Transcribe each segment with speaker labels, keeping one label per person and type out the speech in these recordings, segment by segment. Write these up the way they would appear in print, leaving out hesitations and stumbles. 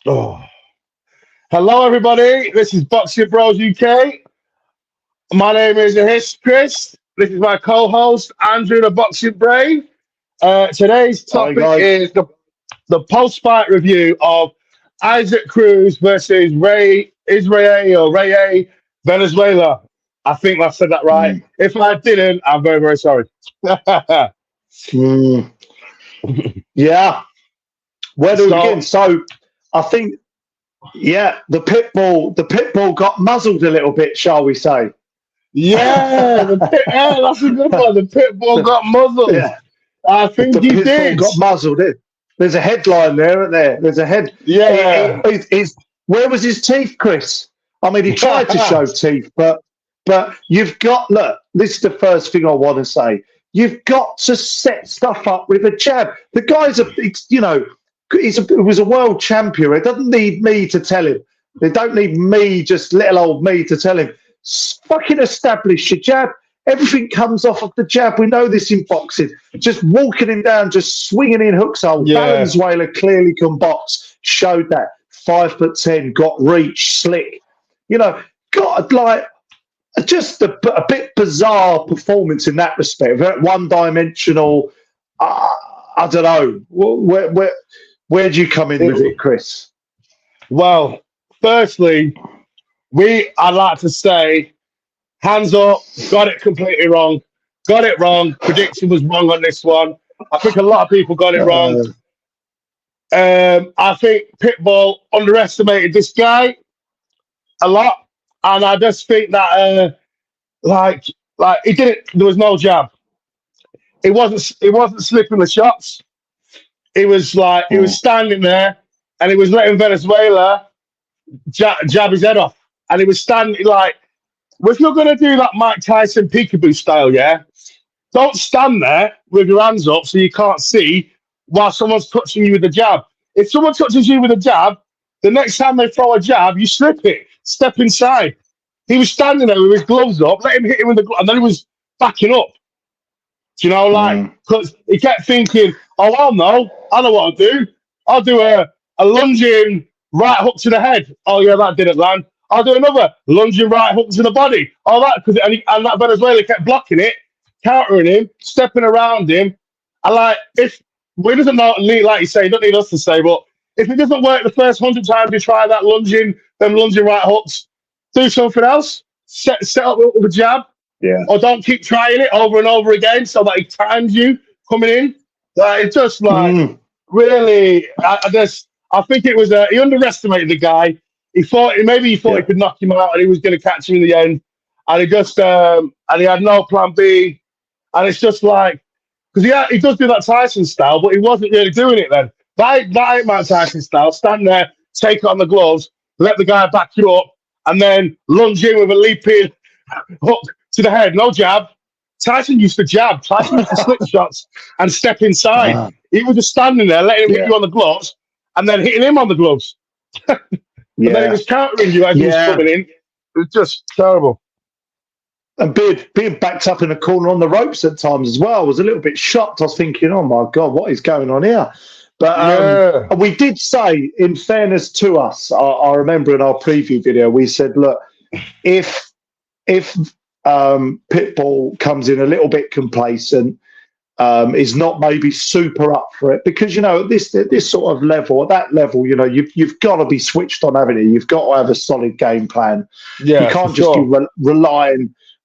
Speaker 1: Oh. Hello, everybody. This is Boxing Bros UK. My name is Chris. This is my co-host Andrew, the Boxing Brain. Today's
Speaker 2: Hi
Speaker 1: topic
Speaker 2: guys.
Speaker 1: is the post-fight review of Isaac Cruz versus Ray Israel or Ray Venezuela. I think I said that right.
Speaker 2: Mm,
Speaker 1: If I didn't, I'm very, very sorry.
Speaker 2: mm, yeah. Where do we begin?
Speaker 1: So,
Speaker 2: So I think, yeah, the pit bull got muzzled a little bit, shall we say?
Speaker 1: that's a good one. The pit bull got muzzled.
Speaker 2: Yeah,
Speaker 1: I think
Speaker 2: the
Speaker 1: he
Speaker 2: pit bull
Speaker 1: did.
Speaker 2: got muzzled. There's a headline there, isn't there? There's a head.
Speaker 1: Yeah.
Speaker 2: Where was his teeth, Chris? I mean, he tried to show teeth, but you've got look. This is the first thing I want to say. You've got to set stuff up with a jab. The guy's he was a world champion. It doesn't need me to tell him. They don't need me, just little old me, to tell him. Fucking establish your jab. Everything comes off of the jab. We know this in boxing. Just walking him down, just swinging in hooks. Oh,
Speaker 1: Yeah.
Speaker 2: Valenzuela clearly can box. Showed that. 5'10", got reach, slick. Got like just a bit bizarre performance in that respect. Very one-dimensional. I don't know. Where do you come in with it, Chris?
Speaker 1: Well, firstly, I'd like to say, hands up, got it completely wrong. Got it wrong. Prediction was wrong on this one. I think a lot of people got it wrong.
Speaker 2: Uh,
Speaker 1: I think Pitbull underestimated this guy a lot. And I just think that, like, he didn't, there was no jab. It wasn't slipping the shots. It was like, he was
Speaker 2: mm,
Speaker 1: standing there and he was letting Venezuela jab his head off. And he was standing like, well, if you're going to do that Mike Tyson peekaboo style, yeah, don't stand there with your hands up so you can't see while someone's touching you with a jab. If someone touches you with a jab, the next time they throw a jab, you slip it, step inside. He was standing there with his gloves up, let him hit him with the glove, and then he was backing up. Do you know, like,
Speaker 2: mm,
Speaker 1: because he kept thinking, oh, I know what I'll do. I'll do a lunging right hook to the head. Oh, yeah, that didn't land. I'll do another lunging right hook to the body. Oh, and that Venezuela kept blocking it, countering him, stepping around him. And like, if we doesn't know, like you say, you don't need us to say, but if it doesn't work the first 100 times you try that them lunging right hooks, do something else. Set up with a jab,
Speaker 2: yeah.
Speaker 1: or don't keep trying it over and over again so that he times you coming in. Like, it's just like
Speaker 2: Mm,
Speaker 1: really. I think it was he underestimated the guy. He thought he
Speaker 2: yeah.
Speaker 1: could knock him out and he was going to catch him in the end, and he had no plan B, and it's just like because he does do that Tyson style, but he wasn't really doing it then. That ain't Mike Tyson style. Stand there, take on the gloves, let the guy back you up, and then lunge in with a leaping hook to the head, no jab. Tyson used to jab. Tyson used to slip shots and step inside.
Speaker 2: Ah,
Speaker 1: He was just standing there, letting him hit
Speaker 2: yeah.
Speaker 1: you on the gloves, and then hitting him on the gloves. And then he
Speaker 2: Yeah.
Speaker 1: was countering you as he was
Speaker 2: Yeah.
Speaker 1: coming in. It was just terrible.
Speaker 2: And being backed up in a corner on the ropes at times as well. I was a little bit shocked. I was thinking, oh my God, what is going on here? But
Speaker 1: Yeah.
Speaker 2: we did say, in fairness to us, I remember in our preview video, we said, look, if Pitbull comes in a little bit complacent, is not maybe super up for it, because at this sort of level, at that level, you've got to be switched on, haven't you? You've got to have a solid game plan. You
Speaker 1: Yeah, for
Speaker 2: can't just be
Speaker 1: sure.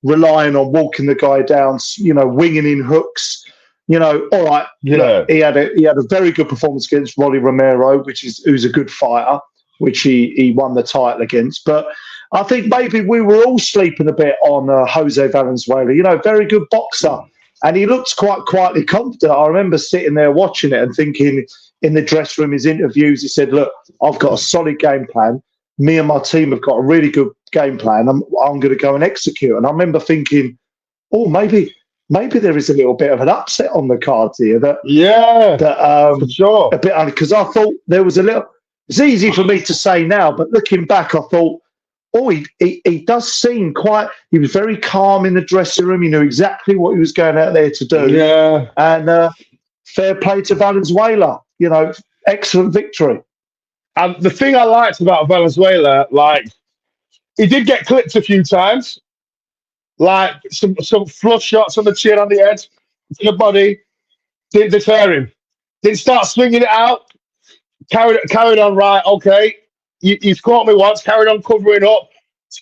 Speaker 2: relying on walking the guy down, winging in hooks. All right.
Speaker 1: Yeah.
Speaker 2: Look, he had a very good performance against Rolly Romero, who's a good fighter, which he won the title against. But I think maybe we were all sleeping a bit on Jose Valenzuela. Very good boxer, and he looked quite quietly confident. I remember sitting there watching it and thinking, in the dressing room, his interviews, he said, "Look, I've got a solid game plan. Me and my team have got a really good game plan. I'm going to go and execute." And I remember thinking, oh, maybe there is a little bit of an upset on the cards here.
Speaker 1: Yeah,
Speaker 2: That
Speaker 1: for sure.
Speaker 2: a bit, because I thought there was a little. It's easy for me to say now, but looking back, I thought, oh, he does seem quite. He was very calm in the dressing room. He knew exactly what he was going out there to do.
Speaker 1: Yeah.
Speaker 2: And fair play to Valenzuela. Excellent victory.
Speaker 1: And the thing I liked about Valenzuela, like, he did get clipped a few times, like some flush shots on the chin, on the head, to the body. Didn't deter him. Didn't start swinging it out. Carried on. Right, okay. He's caught me once. Carried on covering up.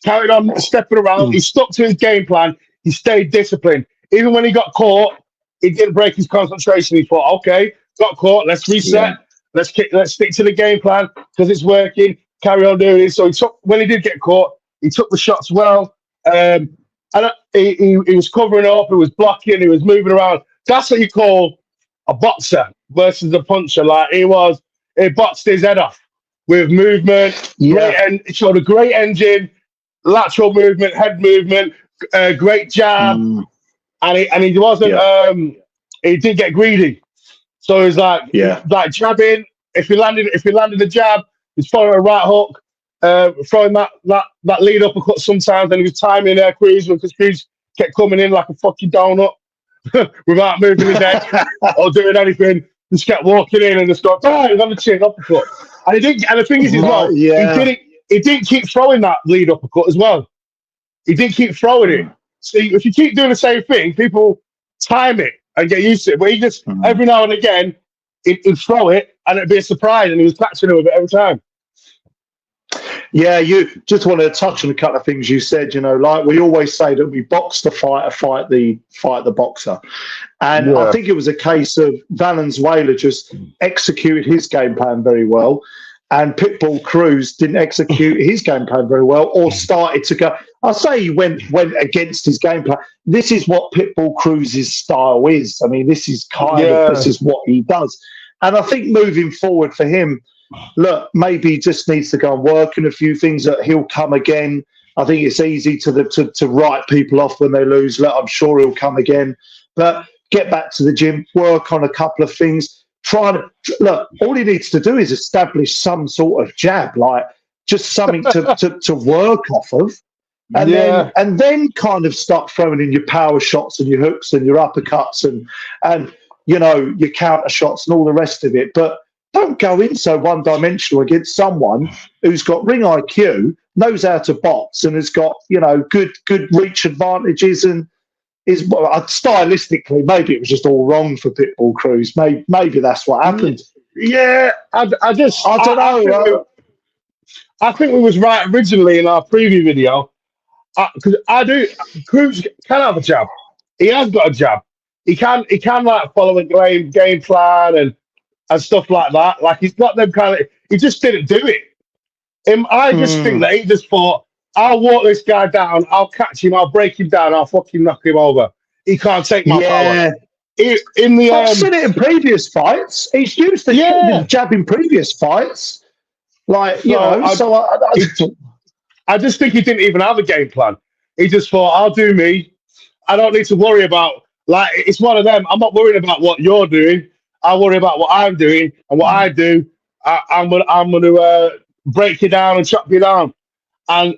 Speaker 1: Carried on stepping around. He stuck to his game plan. He stayed disciplined. Even when he got caught, he didn't break his concentration. He thought, okay, got caught. Let's reset. Let's stick to the game plan because it's working. Carry on doing it. So when he did get caught, he took the shots well. And he was covering up. He was blocking. He was moving around. That's what you call a boxer versus a puncher. Like he boxed his head off with movement. And it showed a great engine, lateral movement, head movement, great jab, and he wasn't. He did get greedy, so he's like jabbing. If he landed the jab, he's following a right hook, throwing that lead uppercut sometimes, and he was timing Cruz because Cruz kept coming in like a fucking donut without moving his head or doing anything. Just kept walking in and just got he's on the chin uppercut. And he didn't. And the thing is, as well, he didn't keep throwing that lead uppercut as well. He didn't keep throwing it. See, if you keep doing the same thing, people time it and get used to it. But he just every now and again he'd throw it, and it'd be a surprise, and he was catching it with it every time.
Speaker 2: Yeah, you just want to touch on a couple of things you said. You know, like we always say that we box the fighter, fight the boxer, and I think it was a case of Valenzuela just executed his game plan very well, and Pitbull Cruz didn't execute his game plan very well, or started to go. I say he went against his game plan. This is what Pitbull Cruz's style is. I mean, this is this is what he does, and I think moving forward for him. Look, maybe he just needs to go and work on a few things that he'll come again. I think it's easy to write people off when they lose. Look, I'm sure he'll come again. But get back to the gym, work on a couple of things. Look, all he needs to do is establish some sort of jab, like just something to work off of. And then kind of start throwing in your power shots and your hooks and your uppercuts and you know, your counter shots and all the rest of it. But don't go in so one-dimensional against someone who's got ring IQ, knows how to box, and has got, you know, good reach advantages, and is stylistically maybe it was just all wrong for Pitbull Cruz. Maybe that's what happened.
Speaker 1: Yeah, I don't know. I think we was right originally in our preview video because Cruz can have a jab. He has got a jab. He can like follow a game plan and stuff like that. Like he's got them kind of. He just didn't do it. I just think that he just thought, I'll walk this guy down, I'll catch him, I'll break him down, I'll fucking knock him over. He can't take my power.
Speaker 2: I've seen it in previous fights. He's used the jab in previous fights. Like, you know,
Speaker 1: I just think he didn't even have a game plan. He just thought, I'll do me. I don't need to worry about, like, it's one of them. I'm not worried about what you're doing. I worry about what I'm doing, and what I do. I'm gonna break you down and chop you down. And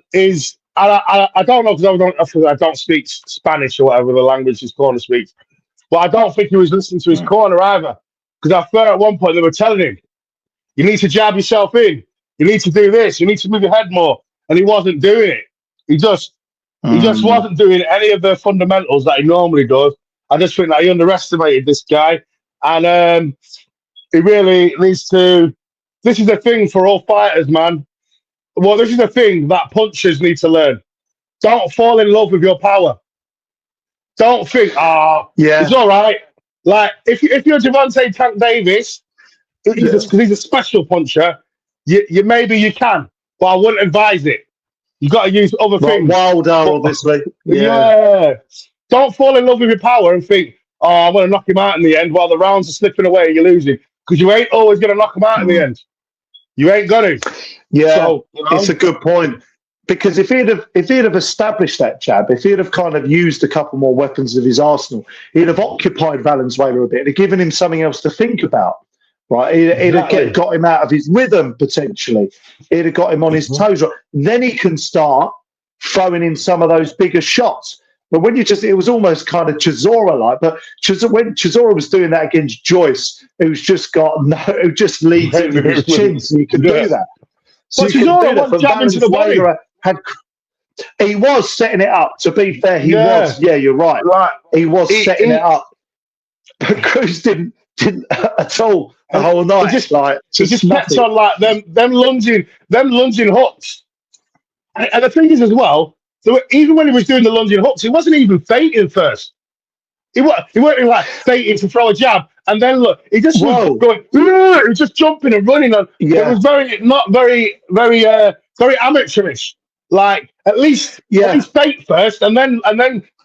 Speaker 1: I don't know because I don't speak Spanish or whatever the language his corner speaks, but I don't think he was listening to his corner either. Because I thought at one point they were telling him, "You need to jab yourself in. You need to do this. You need to move your head more," and he wasn't doing it. He just wasn't doing any of the fundamentals that he normally does. I just think that he underestimated this guy. And he really needs to. This is the thing for all fighters, man. Well, this is the thing that punchers need to learn. Don't fall in love with your power. Don't think, it's all right. Like if you're Gervonta Tank Davis, because he's a special puncher, you maybe you can, but I wouldn't advise it. You got to use other things.
Speaker 2: Wilder, obviously.
Speaker 1: Yeah. Don't fall in love with your power and think, I'm going to knock him out in the end while the rounds are slipping away and you're losing. Because you ain't always going to knock him out in the end. You ain't going to.
Speaker 2: Yeah, so, it's a good point. Because if he'd have established that jab, if he'd have kind of used a couple more weapons of his arsenal, he'd have occupied Valenzuela a bit and given him something else to think about. Right? He'd have got him out of his rhythm, potentially. He'd have got him on his toes. Right? Then he can start throwing in some of those bigger shots. But when it was almost kind of Chisora-like. But when Chisora was doing that against Joyce, who just leads him with his chin, so you can do that. So
Speaker 1: but Chisora was jabbing to the body.
Speaker 2: He was setting it up. To be fair, he was. Yeah, you're right. He was setting it up. But Cruz didn't at all the whole night.
Speaker 1: He just kept on like them lunging hooks. And the thing is as well, so even when he was doing the lunging hooks, he wasn't even feinting first. He weren't like feinting to throw a jab, and then look, he just was going. He was just jumping and running. And it was very amateurish. Like at least feint first, and then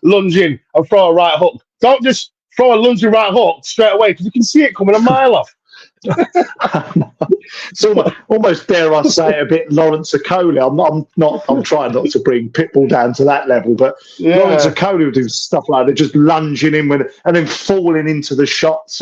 Speaker 1: lunging and throw a right hook. Don't just throw a lunging right hook straight away because you can see it coming a mile off.
Speaker 2: It's almost dare I say a bit Lawrence Okoli. I'm trying not to bring Pitbull down to that level, but Lawrence Okoli would do stuff like that, just lunging in and then falling into the shots.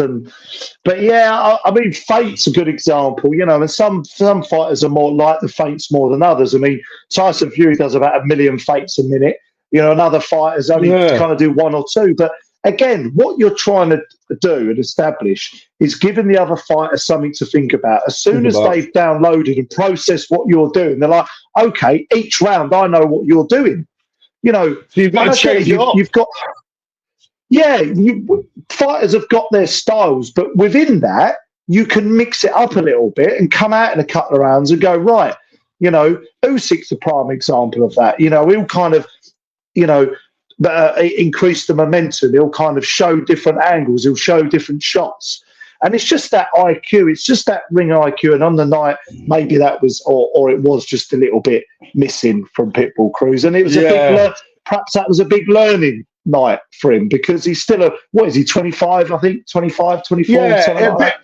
Speaker 2: But I mean, feint's a good example, and some fighters are more like the feints more than others. I mean, Tyson Fury does about 1 million feints a minute. Another fighters only kind of do 1 or 2, but again, what you're trying to do and establish is giving the other fighter something to think about. As soon as they've downloaded and processed what you're doing, they're like, okay, each round I know what you're doing. So you've got to change it up. Fighters have got their styles, but within that, you can mix it up a little bit and come out in a couple of rounds and go, right, Usyk's a prime example of that. He'll kind of, increase the momentum. He'll kind of show different angles. He'll show different shots. And it's just that IQ. It's just that ring IQ. And on the night, maybe that was, or it was just a little bit missing from Pitbull Cruz. And it was perhaps that was a big learning night for him because he's still what is he, 25, I think? 25, 24?
Speaker 1: Yeah, like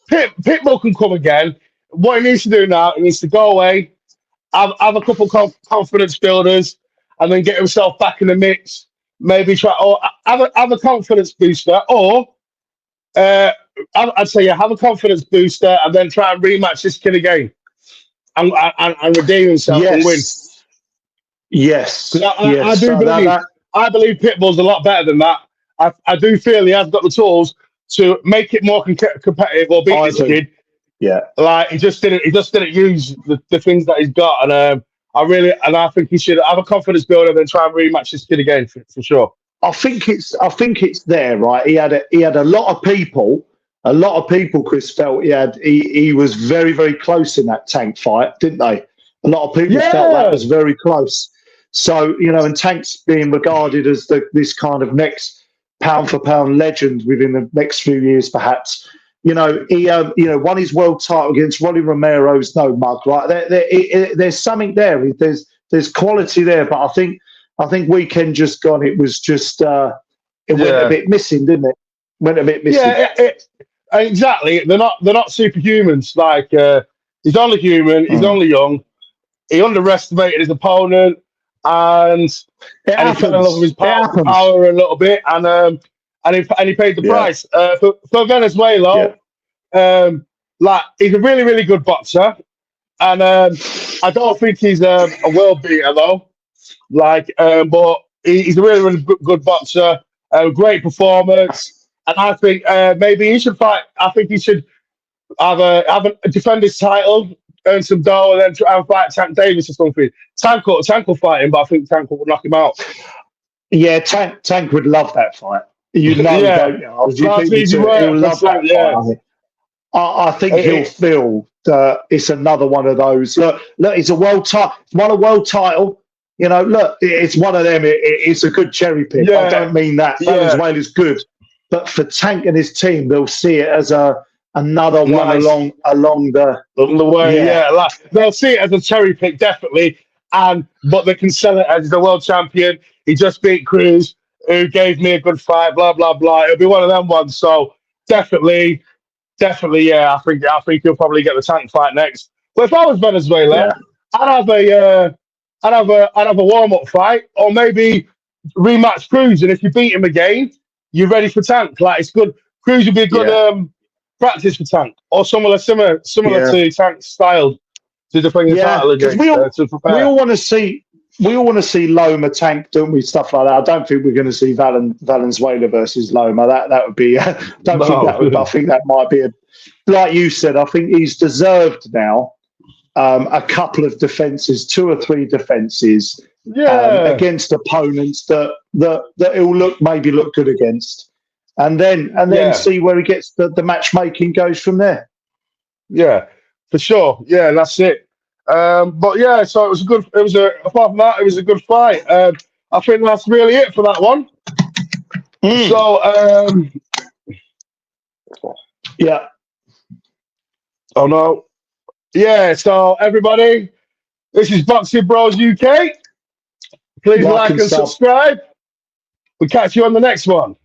Speaker 1: Pitbull can come again. What he needs to do now, he needs to go away, have a couple confidence builders, and then get himself back in the mix. Maybe try or have a confidence booster, or I'd say have a confidence booster, and then try and rematch this kid again, and redeem himself and win.
Speaker 2: Yes,
Speaker 1: I believe Pitbull's a lot better than that. I do feel he has got the tools to make it more competitive or beat this kid.
Speaker 2: Yeah,
Speaker 1: like he just didn't use the things that he's got, and I think he should have a confidence builder and then try and rematch this kid again for sure.
Speaker 2: I think it's there, right? He had a lot of people, Chris, felt he was very, very close in that Tank fight, didn't they? A lot of people felt that was very close. So, and Tank's being regarded as this kind of next pound for pound legend within the next few years, perhaps. He won his world title against Rolly Romero's no mug, right? There's something there. There's quality there, but I think weekend just gone. It was just it went a bit missing, didn't it? Went a bit missing.
Speaker 1: Yeah, exactly. They're not superhumans. Like he's only human. He's only young. He underestimated his opponent, and he fell in love with his power a little bit, and he paid the price for Valenzuela. Like he's a really, really good boxer, and I don't think he's a world beater though. Like, but he's a really, really good boxer. Great performance, and I think maybe he should fight. I think he should defend his title, earn some dough, and then try and fight Tank Davis or something. Tank will fight him, but I think Tank will knock him out.
Speaker 2: Yeah, Tank would love that fight. Don't you? He'll love that fight. I think he'll feel that it's another one of those. Look, it's a world title. Won a world title. Look, it's one of them. It's a good cherry pick. I don't mean that. Valenzuela's good, but for Tank and his team, they'll see it as another one along the way.
Speaker 1: Like, they'll see it as a cherry pick, definitely. But they can sell it as the world champion. He just beat Cruz, who gave me a good fight. Blah blah blah. It'll be one of them ones. So definitely, yeah. I think he'll probably get the Tank fight next. But if I was Venezuela, I'd have a warm up fight, or maybe rematch Cruz. And if you beat him again, you're ready for Tank. Like it's good. Cruz would be a good practice for Tank, or similar to Tank's style to defend the title against.
Speaker 2: We all want to see we all want to see Loma tank, don't we? Stuff like that. I don't think we're going to see Valenzuela versus Loma. That would be. I think that might be like you said. I think he's deserved now a couple of defenses, 2 or 3 defenses against opponents that he'll look good against, and then see where he gets the matchmaking goes from there.
Speaker 1: Yeah, for sure. Yeah, that's it. But yeah, so apart from that, it was a good fight. I think that's really it for that one. So,
Speaker 2: yeah.
Speaker 1: Oh no. Yeah, so everybody, this is Boxing Bros UK. Please like and subscribe. We'll catch you on the next one.